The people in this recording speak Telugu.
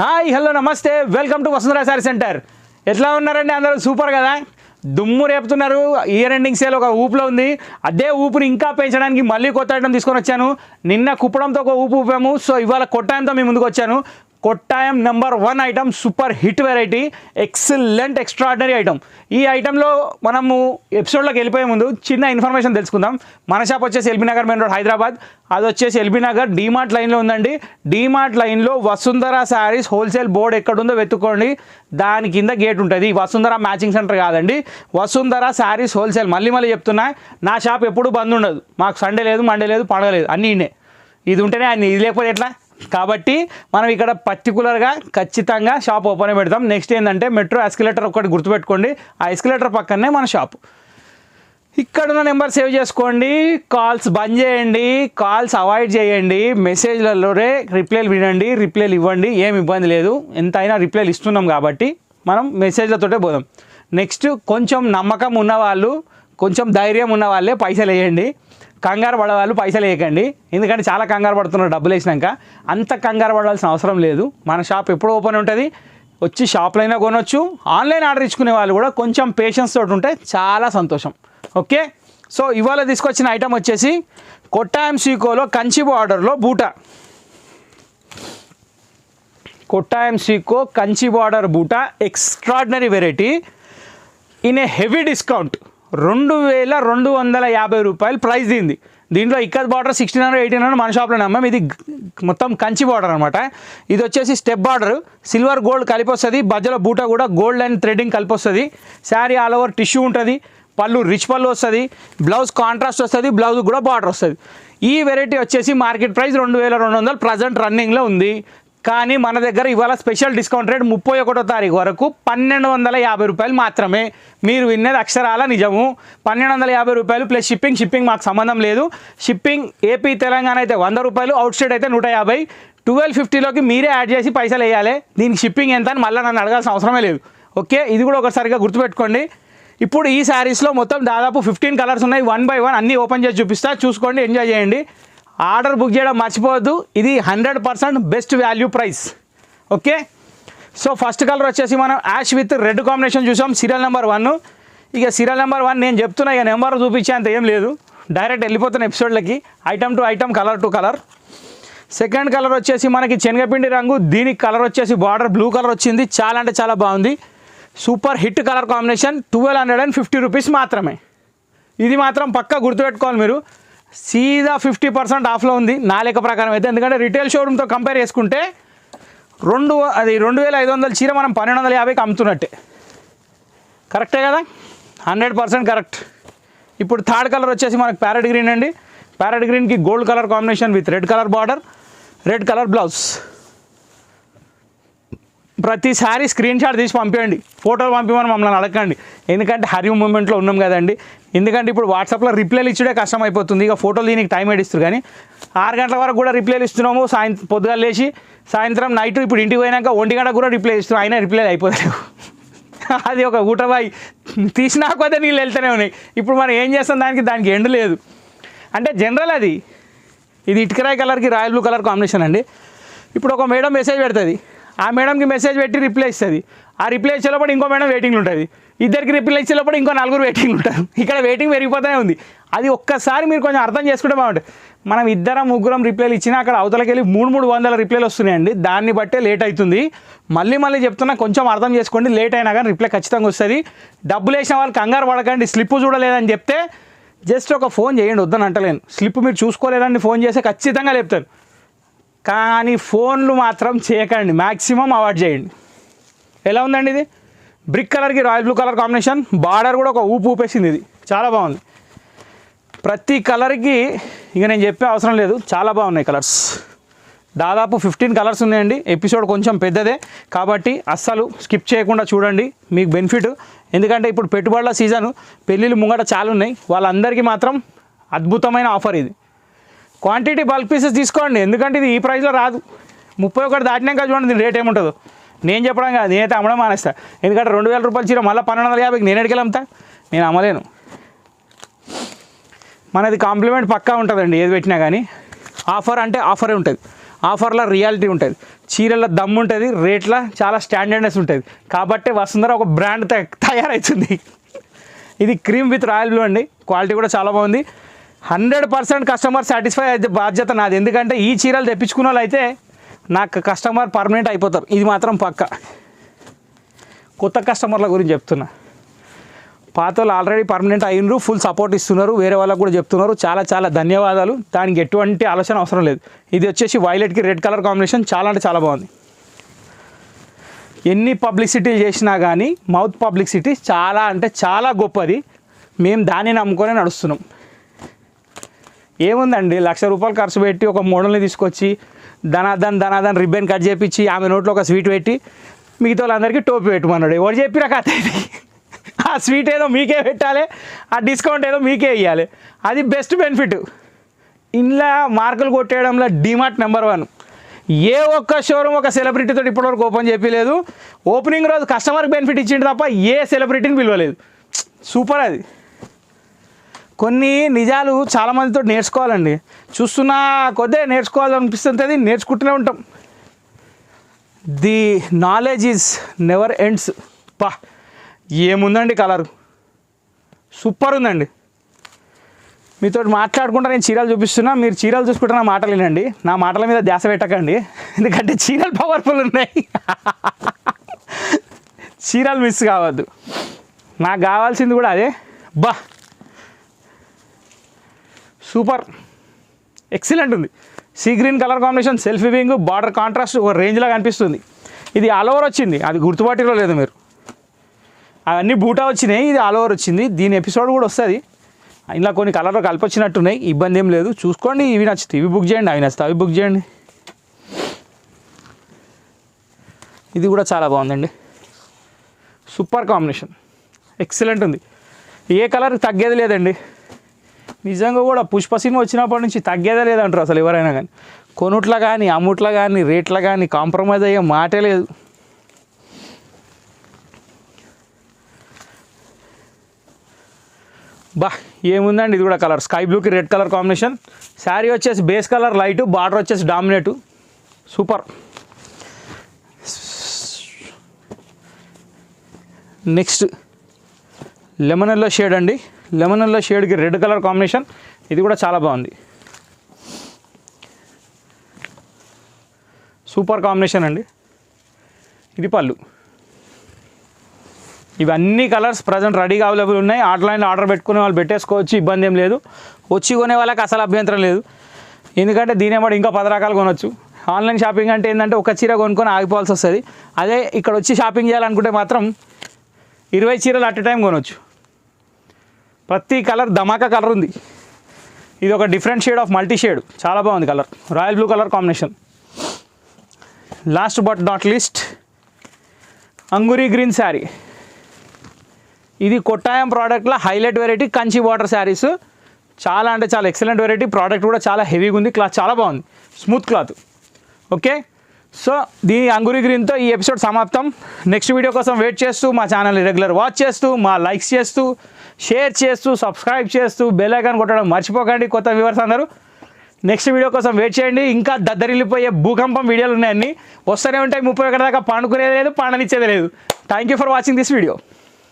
హాయ్ హలో నమస్తే welcome to Vasundhara sorry centre. ఎట్లా ఉన్నారండి అందరూ? సూపర్ కదా, దుమ్ము రేపుతున్నారు. ఇయర్ ఎండింగ్ సేల్ ఒక ఊపులో ఉంది. అదే ఊపుని ఇంకా పెంచడానికి మళ్ళీ కొత్త ఐటమ్ తీసుకొని వచ్చాను. నిన్న కుప్పడంతో ఒక ఊపు ఊపాము, సో ఇవాళ కొట్టాయంతో మీ ముందుకు వచ్చాను. Kottayam number 1 item, super hit variety, excellent extraordinary item. ఈ ఐటెంలో మనము ఎపిసోడ్లోకి వెళ్ళిపోయే ముందు చిన్న ఇన్ఫర్మేషన్ తెలుసుకుందాం. మన షాప్ వచ్చేసి LB Nagar main road Hyderabad. అది వచ్చేసి ఎల్బీ నగర్ డీమార్ట్ లైన్లో ఉందండి. డీమార్ట్ లైన్లో వసుంధరా శారీస్ హోల్సేల్ బోర్డు ఎక్కడుందో వెతుక్కోండి. దాని కింద గేట్ ఉంటుంది. వసుంధరా మ్యాచింగ్ సెంటర్ కాదండి, వసుంధరా శారీస్ హోల్సేల్. మళ్ళీ చెప్తున్నా, నా షాప్ ఎప్పుడు బంద్ ఉండదు. మాకు సండే లేదు, మండే లేదు, పండగ లేదు, అన్నీ ఇన్నే. ఇది ఉంటేనే అన్ని, ఇది లేకపోతే ఎట్లా? కాబట్టి మనం ఇక్కడ పర్టికులర్గా ఖచ్చితంగా షాప్ ఓపెన్ పెడతాం. నెక్స్ట్ ఏంటంటే మెట్రో ఎస్కలేటర్ ఒకటి గుర్తుపెట్టుకోండి. ఆ ఎస్కలేటర్ పక్కనే మన షాప్. ఇక్కడున్న నెంబర్ సేవ్ చేసుకోండి. కాల్స్ బంద్ చేయండి, కాల్స్ అవాయిడ్ చేయండి. మెసేజ్లలోనే రిప్లైలు వినండి, రిప్లైలు ఇవ్వండి. ఏం ఇబ్బంది లేదు, ఎంత అయినా రిప్లైలు ఇస్తున్నాం కాబట్టి మనం మెసేజ్లతోటే పోదాం. నెక్స్ట్, కొంచెం నమ్మకం ఉన్నవాళ్ళు, కొంచెం ధైర్యం ఉన్న వాళ్ళే పైసలు వేయండి. కంగారు పడేవాళ్ళు పైసలు వేయకండి, ఎందుకంటే చాలా కంగారు పడుతున్నారు డబ్బులు వేసినాక. అంత కంగారు పడాల్సిన అవసరం లేదు. మన షాప్ ఎప్పుడు ఓపెన్ ఉంటుంది, వచ్చి షాప్లో అయినా కొనవచ్చు. ఆన్లైన్ ఆర్డర్ ఇచ్చుకునే వాళ్ళు కూడా కొంచెం పేషెన్స్ తోటి ఉంటే చాలా సంతోషం. ఓకే, సో ఇవాళ తీసుకొచ్చిన ఐటమ్ వచ్చేసి కొట్టాయం సీకోలో కంచి బార్డర్లో బూటా. కొట్టాయం సీకో కంచి బార్డర్ బూటా, extraordinary variety in a heavy discount. 2250 రూపాయలు ప్రైస్ దీనిది. దీంట్లో ఇక్కత్ బార్డర్ 1600 1800 మన షాప్లోనే అమ్మాం. ఇది మొత్తం కంచి బార్డర్ అనమాట. ఇది వచ్చేసి స్టెప్ బార్డర్, సిల్వర్ గోల్డ్ కలిపి వస్తుంది. మధ్యలో బూటా కూడా గోల్డ్ అండ్ థ్రెడ్డింగ్ కలిపి వస్తుంది. శారీ ఆల్ ఓవర్ టిష్యూ ఉంటుంది. పళ్ళు రిచ్ పళ్ళు వస్తుంది. బ్లౌజ్ కాంట్రాస్ట్ వస్తుంది. బ్లౌజ్ కూడా బార్డర్ వస్తుంది. ఈ వెరైటీ వచ్చేసి మార్కెట్ ప్రైస్ 2200 ప్రజెంట్ రన్నింగ్లో ఉంది. కానీ మన దగ్గర ఇవాళ స్పెషల్ డిస్కౌంట్ రేట్ 31వ తారీఖు వరకు 1250 రూపాయలు మాత్రమే. మీరు విన్నది అక్షరాల నిజము. 1250 రూపాయలు ప్లస్ షిప్పింగ్ మాకు సంబంధం లేదు. షిప్పింగ్ ఏపీ తెలంగాణ అయితే 100 రూపాయలు, అవుట్ స్టేట్ అయితే 150. 1250లోకి మీరే యాడ్ చేసి పైసలు వేయాలి. దీనికి షిప్పింగ్ ఎంత అని మళ్ళీ నన్ను అడగాల్సిన అవసరమే లేదు. ఓకే, ఇది కూడా ఒకసారిగా గుర్తుపెట్టుకోండి. ఇప్పుడు ఈ శారీస్లో మొత్తం దాదాపు 15 కలర్స్ ఉన్నాయి. 1 by 1 అన్నీ ఓపెన్ చేసి చూపిస్తా, చూసుకోండి, ఎంజాయ్ చేయండి. ఆర్డర్ బుక్ చేయడం మర్చిపోవద్దు. ఇది 100% best value price. Okay, so first colour వచ్చేసి మనం యాష్ విత్ రెడ్ కాంబినేషన్ చూసాం, సీరియల్ నెంబర్ 1. ఇక సీరియల్ నెంబర్ 1 నేను చెప్తున్నా, ఇక నెంబర్ చూపించేంత ఏం లేదు, డైరెక్ట్ వెళ్ళిపోతున్న ఎపిసోడ్లకి. Item to item, colour to colour. Second colour వచ్చేసి మనకి శనగపిండి రంగు. దీనికి కలర్ వచ్చేసి బార్డర్ బ్లూ కలర్ వచ్చింది. చాలా అంటే చాలా బాగుంది. Super hit colour combination. 1250 rupees మాత్రమే. ఇది మాత్రం పక్కా గుర్తుపెట్టుకోవాలి మీరు. సీదా 50% ఆఫ్లో ఉంది నా లెక్క ప్రకారం అయితే. ఎందుకంటే రిటైల్ షోరూమ్తో కంపేర్ చేసుకుంటే 2500 చీర మనం 1250కి అమ్ముతున్నట్టే. కరెక్టే కదా, 100% కరెక్ట్. ఇప్పుడు థర్డ్ కలర్ వచ్చేసి మనకు ప్యారెట్ గ్రీన్ అండి. ప్యారెట్ గ్రీన్కి gold colour combination with red colour border, red colour blouse. ప్రతిసారి స్క్రీన్ షాట్ తీసి పంపించండి, ఫోటోలు పంపించమని మమ్మల్ని అడగండి. ఎందుకంటే హరి మూమెంట్లో ఉన్నాం కదండి. ఎందుకంటే ఇప్పుడు వాట్సాప్లో రిప్లైలు ఇచ్చుడే కష్టం అయిపోతుంది. ఇక ఫోటోలు దీనికి టైం ఏడిస్తారు. కానీ 6 గంటల వరకు కూడా రిప్లైలు ఇస్తున్నాము. పొద్దుగా లేచి సాయంత్రం నైట్, ఇప్పుడు ఇంటికి పోయినాక 1 గంట కూడా రిప్లై ఇస్తున్నాం. అయినా రిప్లైలు అయిపోతాయి. అది ఒక ఊటబాయి తీసినా కొద్దిగా నీళ్ళు వెళ్తూనే ఉన్నాయి. ఇప్పుడు మనం ఏం చేస్తాం, దానికి ఎండ్ లేదు. అంటే జనరల్ అది. ఇది ఇటుకరాయి కలర్కి రాయల్ బ్లూ కలర్ కాంబినేషన్ అండి. ఇప్పుడు ఒక మేడం మెసేజ్ పెడుతుంది, ఆ మేడంకి మెసేజ్ పెట్టి రిప్లై ఇస్తుంది. ఆ రిప్లై ఇచ్చేటప్పుడు ఇంకో మేడం వెయిటింగ్లో ఉంటుంది. ఇద్దరికి రిప్లై ఇచ్చేటప్పుడు ఇంకో 4 వెయిటింగ్లు ఉంటారు. ఇక్కడ వెయిటింగ్ పెరిగిపోతూనే ఉంది. అది ఒక్కసారి మీరు కొంచెం అర్థం చేసుకుంటే బాగుంటుంది. మనం 2-3 రిప్లైలు ఇచ్చినా అక్కడ అవతలకి వెళ్ళి 300 రిప్లైలు వస్తున్నాయండి. దాన్ని బట్టే లేట్ అవుతుంది. మళ్ళీ చెప్తున్నా, కొంచెం అర్థం చేసుకోండి. లేట్ అయినా కానీ రిప్లై ఖచ్చితంగా వస్తుంది. డబ్బులు వేసిన వాళ్ళు కంగారు పడకండి. స్లిప్ చూడలేదని చెప్తే జస్ట్ ఒక ఫోన్ చేయండి, వద్దని అంటలేను. స్లిప్ మీరు చూసుకోలేదని ఫోన్ చేస్తే ఖచ్చితంగా లేపుతాను. కానీ ఫోన్లు మాత్రం చేయకండి, మ్యాక్సిమం అవాయిడ్ చేయండి. ఎలా ఉందండి ఇది? బ్రిక్ కలర్కి royal blue colour combination. Border కూడా ఒక ఊపేసింది. ఇది చాలా బాగుంది. ప్రతి కలర్కి ఇక నేను చెప్పే అవసరం లేదు, చాలా బాగున్నాయి కలర్స్. దాదాపు 15 కలర్స్ ఉన్నాయండి. ఎపిసోడ్ కొంచెం పెద్దదే కాబట్టి అస్సలు స్కిప్ చేయకుండా చూడండి, మీకు బెనిఫిట్. ఎందుకంటే ఇప్పుడు పెట్టుబడుల సీజను, పెళ్ళిళ్ళు ముంగట చాలా ఉన్నాయి. వాళ్ళందరికీ మాత్రం అద్భుతమైన ఆఫర్ ఇది. క్వాంటిటీ బల్క్ పీసెస్ తీసుకోండి, ఎందుకంటే ఇది ఈ ప్రైస్లో రాదు. 31 దాటినాక చూడండి దీని రేట్ ఏముంటుందో. నేను చెప్పడం కాదు, నేనైతే అమ్మడం మానేస్తా. ఎందుకంటే 2000 రూపాయలు చీర మళ్ళీ 1250కి నేను ఎడికెళ్ళి అమ్ముతా? నేను అమ్మలేను. మనది కాంప్లిమెంట్ పక్కా ఉంటుందండి, ఏది పెట్టినా కానీ. ఆఫర్ అంటే ఆఫరే ఉంటుంది. ఆఫర్లో రియాలిటీ ఉంటుంది, చీరల దమ్ము ఉంటుంది, రేట్ల చాలా స్టాండర్డ్నెస్ ఉంటుంది. కాబట్టి వసుంధర ఒక బ్రాండ్ తయారవుతుంది. ఇది క్రీమ్ విత్ రాయల్ బ్లూ అండి. క్వాలిటీ కూడా చాలా బాగుంది. 100% కస్టమర్ సాటిస్ఫై అయితే బాధ్యత నాది. ఎందుకంటే ఈ చీరలు తెప్పించుకున్న వాళ్ళు అయితే నాకు కస్టమర్ పర్మనెంట్ అయిపోతారు, ఇది మాత్రం పక్క. కొత్త కస్టమర్ల గురించి చెప్తున్నా, పాత వాళ్ళు ఆల్రెడీ పర్మనెంట్ అయినరు, ఫుల్ సపోర్ట్ ఇస్తున్నారు, వేరే వాళ్ళకు కూడా చెప్తున్నారు. చాలా చాలా ధన్యవాదాలు. దానికి ఎటువంటి ఆలోచన అవసరం లేదు. ఇది వచ్చేసి వైలెట్కి రెడ్ కలర్ కాంబినేషన్, చాలా అంటే చాలా బాగుంది. ఎన్ని పబ్లిసిటీలు చేసినా కానీ మౌత్ పబ్లిసిటీ చాలా అంటే చాలా గొప్పది. మేము దాన్ని నమ్ముకొని నడుస్తున్నాం. ఏముందండి, ₹1,00,000 ఖర్చు పెట్టి ఒక మోడల్ని తీసుకొచ్చి ధనాధన్ రిబ్బన్ కట్ చేపించి ఆమె నోట్లో ఒక స్వీట్ పెట్టి మిగతా వాళ్ళందరికీ టోపీ పెట్టమన్నాడు. ఎవరు చెప్పినా కథ ఇది. ఆ స్వీట్ ఏదో మీకే పెట్టాలి, ఆ డిస్కౌంట్ ఏదో మీకే ఇవ్వాలి. అది బెస్ట్ బెనిఫిట్. ఇంట్లో మార్కులు కొట్టేయడంలో డిమార్ట్ నెంబర్ 1. ఏ ఒక్క షోరూమ్ ఒక సెలబ్రిటీతో ఇప్పటివరకు ఓపెన్ చేయలేదు. ఓపెనింగ్ రోజు కస్టమర్కి బెనిఫిట్ ఇచ్చిండు తప్ప ఏ సెలబ్రిటీని పిలవలేదు. సూపర్. అది కొన్ని నిజాలు చాలామందితో నేర్చుకోవాలండి. చూస్తున్నా కొద్దే నేర్చుకోవాలనిపిస్తుంది, నేర్చుకుంటూనే ఉంటాం. The knowledge is never ends. పా ఏముందండి, కలర్ సూపర్ ఉందండి. మీతో మాట్లాడుకుంటా నేను చీరలు చూపిస్తున్నా, మీరు చీరలు చూసుకుంటే నా మాటలు వినండి. నా మాటల మీద ధ్యాస పెట్టకండి, ఎందుకంటే చీరలు పవర్ఫుల్ ఉన్నాయి. చీరలు మిస్ కావద్దు. నాకు కావాల్సింది కూడా అదే. బా సూపర్, ఎక్సలెంట్ ఉంది. Sea green colour combination, self weaving, border contrast ఒక రేంజ్లో కనిపిస్తుంది. ఇది ఆల్ ఓవర్ వచ్చింది, అది గుర్తుపట్టిలో లేదు మీరు. అవన్నీ బూటా వచ్చినాయి, ఇది ఆల్ ఓవర్ వచ్చింది. దీని ఎపిసోడ్ కూడా వస్తుంది. ఇలా కొన్ని కలర్లు కలిపి వచ్చినట్టున్నాయి, ఇబ్బంది ఏం లేదు. చూసుకోండి, ఇవి నచ్చితే ఇవి బుక్ చేయండి, అవి నచ్చితే అవి బుక్ చేయండి. ఇది కూడా చాలా బాగుందండి, సూపర్ కాంబినేషన్, ఎక్సలెంట్ ఉంది. ఏ కలర్ తగ్గేది లేదండి. నిజంగా కూడా పుష్ప సినిమా వచ్చినప్పటి నుంచి తగ్గేదే లేదంటారు అసలు ఎవరైనా కానీ. కొనుట్ల కానీ అమ్ముట్ల కానీ రేట్ల కానీ కాంప్రమైజ్ అయ్యే మాటే లేదు. బా ఏముందండి, ఇది కూడా కలర్ స్కై బ్లూకి రెడ్ కలర్ కాంబినేషన్. శారీ వచ్చేసి బేస్ కలర్ లైటు, బార్డర్ వచ్చేసి dominate. Super. Next lemon yellow shade అండి. లెమన్ ఎల్లో షేడ్కి రెడ్ కలర్ కాంబినేషన్, ఇది కూడా చాలా బాగుంది. సూపర్ కాంబినేషన్ అండి. ఇది పళ్ళు. ఇవన్నీ కలర్స్ ప్రజెంట్ రెడీగా అవైలబుల్ ఉన్నాయి. ఆన్లైన్లో ఆర్డర్ పెట్టుకునే వాళ్ళు పెట్టేసుకోవచ్చు, ఇబ్బంది ఏం లేదు. వచ్చి కొనే వాళ్ళకి అసలు అభ్యంతరం లేదు, ఎందుకంటే దీనేమాట ఇంకా 10 రకాలు కొనవచ్చు. ఆన్లైన్ షాపింగ్ అంటే ఏంటంటే ఒక చీర కొనుక్కొని ఆగిపోవాల్సి వస్తుంది. అదే ఇక్కడ వచ్చి షాపింగ్ చేయాలనుకుంటే మాత్రం 20 చీరలు అట్ ఎ టైం కొనవచ్చు. ప్రతి కలర్ ధమాకా కలర్ ఉంది. ఇది ఒక different shade of multi shade, చాలా బాగుంది colour. Royal blue colour combination. Last but not least angoori green sari. ఇది కొట్టాయం ప్రోడక్ట్లో highlight variety, Kanchi water saris. చాలా అంటే చాలా ఎక్సలెంట్ వెరైటీ. ప్రోడక్ట్ కూడా చాలా హెవీగా ఉంది, క్లాత్ చాలా బాగుంది, స్మూత్ క్లాత్. ఓకే, సో దీని అంగురీ గ్రీన్తో ఈ ఎపిసోడ్ సమాప్తం. నెక్స్ట్ వీడియో కోసం వెయిట్ చేస్తూ మా ఛానల్ని రెగ్యులర్ వాచ్ చేస్తూ, మా లైక్స్ చేస్తూ, షేర్ చేస్తూ, సబ్స్క్రైబ్ చేస్తూ, బెల్ ఐకాన్ కొట్టడం మర్చిపోకండి. కొత్త వ్యూవర్స్ అందరూ నెక్స్ట్ వీడియో కోసం వెయిట్ చేయండి. ఇంకా దద్దరిల్లిపోయే భూకంపం వీడియోలు ఉన్నాయి, అన్నీ వస్తూనే ఉంటాయి. 31 దాకా పండుకునేది లేదు, పండనిచ్చేది లేదు. Thank you for watching this video.